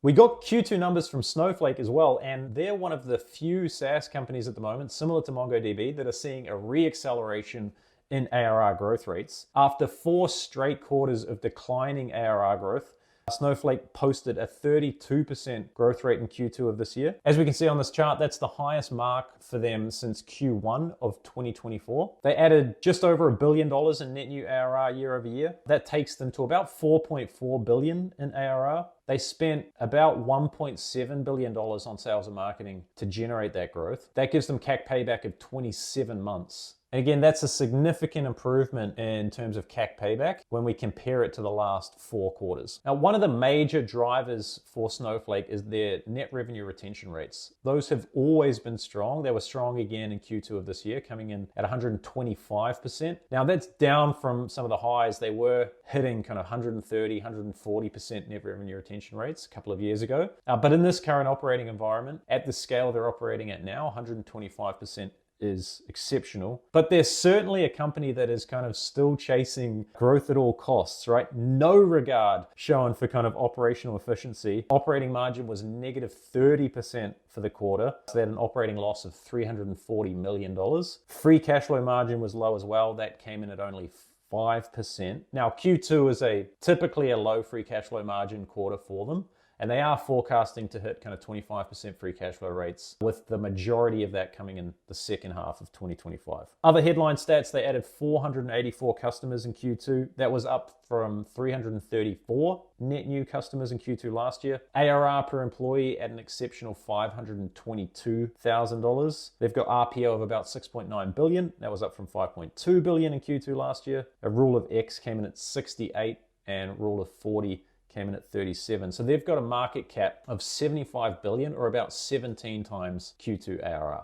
We got Q2 numbers from Snowflake as well, and they're one of the few SaaS companies at the moment, similar to MongoDB, that are seeing a re-acceleration in ARR growth rates. After 4 straight quarters of declining ARR growth, Snowflake posted a 32% growth rate in Q2 of this year. As we can see on this chart, that's the highest mark for them since Q1 of 2024. They added just over $1 billion in net new ARR year over year. That takes them to about $4.4 billion in ARR. They spent about $1.7 billion on sales and marketing to generate that growth. That gives them CAC payback of 27 months. And again, that's a significant improvement in terms of CAC payback when we compare it to the last 4 quarters. Now, one of the major drivers for Snowflake is their net revenue retention rates. Those have always been strong. They were strong again in Q2 of this year, coming in at 125%. Now, that's down from some of the highs. They were hitting kind of 130, 140% net revenue retention rates a couple of years ago. But in this current operating environment, at the scale they're operating at now, 125% is exceptional. But there's certainly a company that is kind of still chasing growth at all costs, right? No regard shown for kind of operational efficiency. Operating margin was negative 30% for the quarter. So they had an operating loss of $340 million. Free cash flow margin was low as well. That came in at only 5%. Now, Q2 is typically a low free cash flow margin quarter for them. And they are forecasting to hit kind of 25% free cash flow rates, with the majority of that coming in the second half of 2025. Other headline stats, they added 484 customers in Q2. That was up from 334 net new customers in Q2 last year. ARR per employee at an exceptional $522,000. They've got RPO of about $6.9 billion. That was up from $5.2 billion in Q2 last year. A rule of X came in at 68 and rule of 40 came in at 37. So they've got a market cap of $75 billion, or about 17 times Q2 ARR.